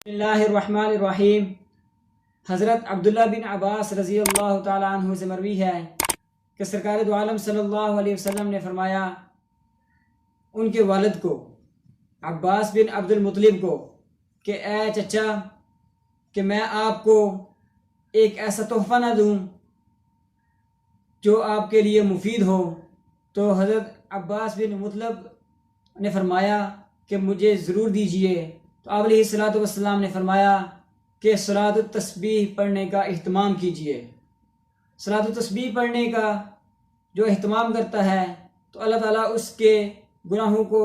بسم اللہ الرحمن الرحیم۔ حضرت عبداللہ بن عباس رضی اللہ تعالیٰ عنہ سے مروی ہے کہ سرکار دو عالم صلی اللہ علیہ وسلم نے فرمایا ان کے والد کو عباس بن عبد المطلب کو کہ اے چچا کہ میں آپ کو ایک ایسا تحفہ نہ دوں جو آپ کے لیے مفید ہو؟ تو حضرت عباس بن مطلب نے فرمایا کہ مجھے ضرور دیجئے۔ تو آپ علیہ الصلوۃ والسلام نے فرمایا کہ صلاۃ التسبیح پڑھنے کا اہتمام کیجئے۔ صلاۃ التسبیح پڑھنے کا جو اہتمام کرتا ہے تو اللہ تعالیٰ اس کے گناہوں کو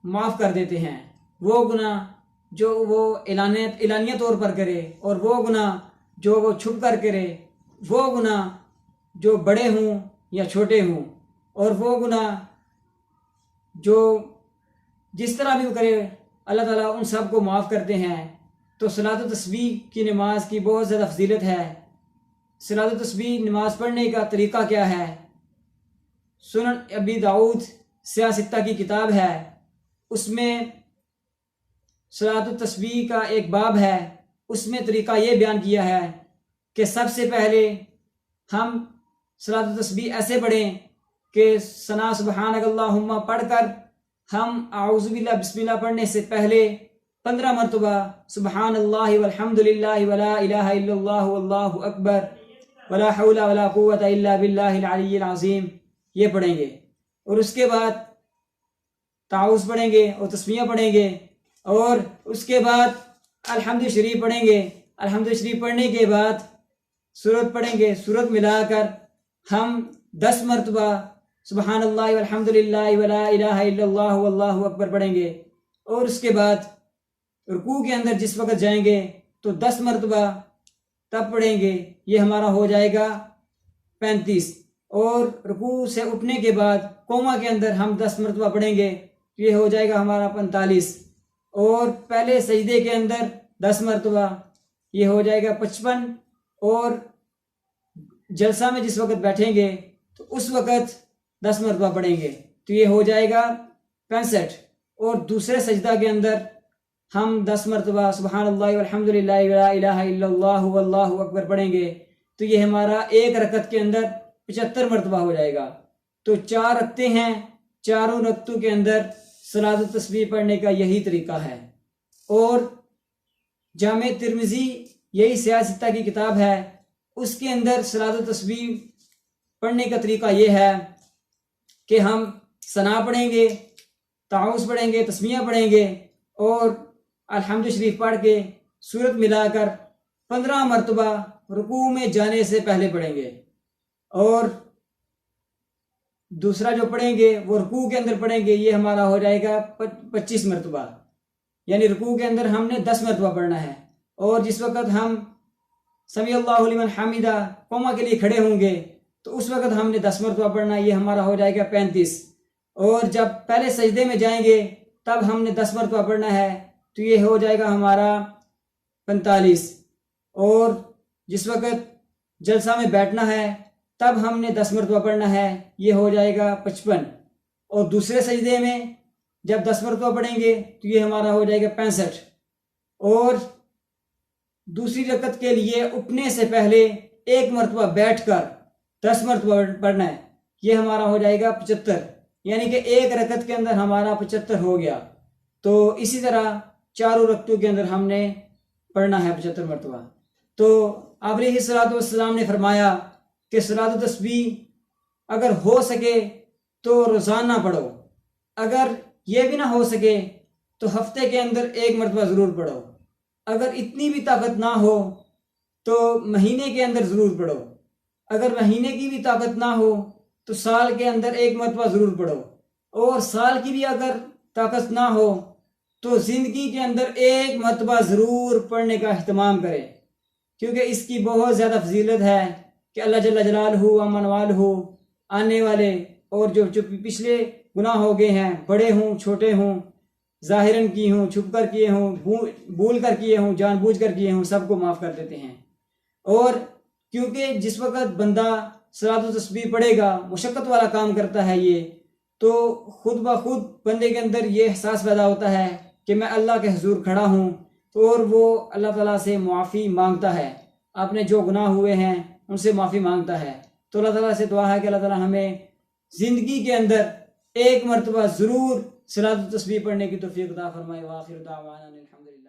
معاف کر دیتے ہیں۔ وہ گناہ جو وہ اعلانیہ طور پر کرے اور وہ گناہ جو وہ چھپ کر کرے، وہ گناہ جو بڑے ہوں یا چھوٹے ہوں، اور وہ گناہ جو جس طرح بھی وہ کرے اللہ تعالیٰ ان سب کو معاف کرتے ہیں۔ تو صلاۃ التسبیح کی نماز کی بہت زیادہ فضیلت ہے۔ صلاۃ التسبیح نماز پڑھنے کا طریقہ کیا ہے؟ سنن ابی داؤد سیاہ ستہ کی کتاب ہے، اس میں صلاۃ التسبیح کا ایک باب ہے، اس میں طریقہ یہ بیان کیا ہے کہ سب سے پہلے ہم صلاۃ التسبیح ایسے پڑھیں کہ ثنا سبحانک اللہم پڑھ کر ہم اعوذ باللہ بسم اللہ پڑھنے سے پہلے 15 مرتبہ سبحان اللہ والحمد للہ ولا الہ الا اللہ واللہ اکبر ولا حول ولا قوة الا باللہ العلی العظیم یہ پڑھیں گے، اور اس کے بعد تعوذ پڑھیں گے اور تسمیہ پڑھیں گے، اور اس کے بعد الحمد شریف پڑھیں گے۔ الحمد شریف پڑھنے کے بعد سورت پڑھیں گے، سورت ملا کر ہم 10 مرتبہ سبحان اللہ والحمد للہ ولا الہ الا اللہ واللہ اکبر پڑھیں گے، اور اس کے بعد رکوع کے اندر جس وقت جائیں گے تو 10 مرتبہ تب پڑھیں گے، یہ ہمارا ہو جائے گا 35، اور رکوع سے اٹھنے کے بعد قوما کے اندر ہم 10 مرتبہ پڑھیں گے، یہ ہو جائے گا ہمارا 45، اور پہلے سجدے کے اندر 10 مرتبہ یہ ہو جائے گا 55، اور جلسہ میں جس وقت بیٹھیں گے تو اس وقت 10 مرتبہ پڑھیں گے تو یہ ہو جائے گا 65، اور دوسرے سجدہ کے اندر ہم 10 مرتبہ سبحان اللہ والحمد للہ ولا الہ الا اللہ واللہ اکبر پڑھیں گے تو یہ ہمارا ایک رکعت کے اندر 75 مرتبہ ہو جائے گا۔ تو 4 رکعتیں ہیں، چاروں رکعتوں کے اندر صلاۃ التسبیح پڑھنے کا یہی طریقہ ہے۔ اور جامع ترمذی یہی سیاہ ستہ کی کتاب ہے، اس کے اندر صلاۃ التسبیح پڑھنے کا طریقہ یہ ہے کہ ہم ثنا پڑھیں گے، تعوذ پڑھیں گے، تسمیہ پڑھیں گے، اور الحمد شریف پڑھ کے سورت ملا کر 15 مرتبہ رکوع میں جانے سے پہلے پڑھیں گے، اور دوسرا جو پڑھیں گے وہ رکوع کے اندر پڑھیں گے، یہ ہمارا ہو جائے گا 25 مرتبہ، یعنی رکوع کے اندر ہم نے 10 مرتبہ پڑھنا ہے، اور جس وقت ہم سمیع اللہ لمن حمیدہ قوما کے لیے کھڑے ہوں گے تو اس وقت ہم نے 10 مرتبہ پڑھنا ہے، یہ ہمارا ہو جائے گا 35، اور جب پہلے سجدے میں جائیں گے تب ہم نے 10 مرتبہ پڑھنا ہے تو یہ ہو جائے گا ہمارا 45، اور جس وقت جلسہ میں بیٹھنا ہے تب ہم نے 10 مرتبہ پڑھنا ہے، یہ ہو جائے گا 55، اور دوسرے سجدے میں جب 10 مرتبہ پڑھیں گے تو یہ ہمارا ہو جائے گا 65، اور دوسری رکعت کے لیے اٹھنے سے پہلے 1 مرتبہ بیٹھ کر 10 مرتبہ پڑھنا ہے، یہ ہمارا ہو جائے گا 75، یعنی کہ ایک رکعت کے اندر ہمارا 75 ہو گیا۔ تو اسی طرح چاروں رکعتوں کے اندر ہم نے پڑھنا ہے 75 مرتبہ۔ تو آپ علیہ الصلوۃ والسلام نے فرمایا کہ صلاۃ التسبیح اگر ہو سکے تو روزانہ پڑھو، اگر یہ بھی نہ ہو سکے تو ہفتے کے اندر 1 مرتبہ ضرور پڑھو، اگر اتنی بھی طاقت نہ ہو تو مہینے کے اندر ضرور پڑھو، اگر مہینے کی بھی طاقت نہ ہو تو سال کے اندر 1 مرتبہ ضرور پڑھو، اور سال کی بھی اگر طاقت نہ ہو تو زندگی کے اندر 1 مرتبہ ضرور پڑھنے کا اہتمام کریں، کیونکہ اس کی بہت زیادہ فضیلت ہے کہ اللہ جل جلالہ و من والہ آنے والے اور جو پچھلے گناہ ہو گئے ہیں، بڑے ہوں چھوٹے ہوں، ظاہراً کی ہوں، چھپ کر کیے ہوں، بھول کر کیے ہوں، جان بوجھ کر کیے ہوں، سب کو معاف کر دیتے ہیں۔ اور کیونکہ جس وقت بندہ صلاۃ التسبیح پڑھے گا، مشقت والا کام کرتا ہے یہ، تو خود بخود بندے کے اندر یہ احساس پیدا ہوتا ہے کہ میں اللہ کے حضور کھڑا ہوں، تو اور وہ اللہ تعالیٰ سے معافی مانگتا ہے، اپنے جو گناہ ہوئے ہیں ان سے معافی مانگتا ہے، تو اللہ تعالیٰ سے دعا ہے کہ اللہ تعالیٰ ہمیں زندگی کے اندر ایک مرتبہ ضرور صلاۃ و تسبیح پڑھنے کی توفیق عطا فرمائے۔ وآخر دعوانا الحمدللہ۔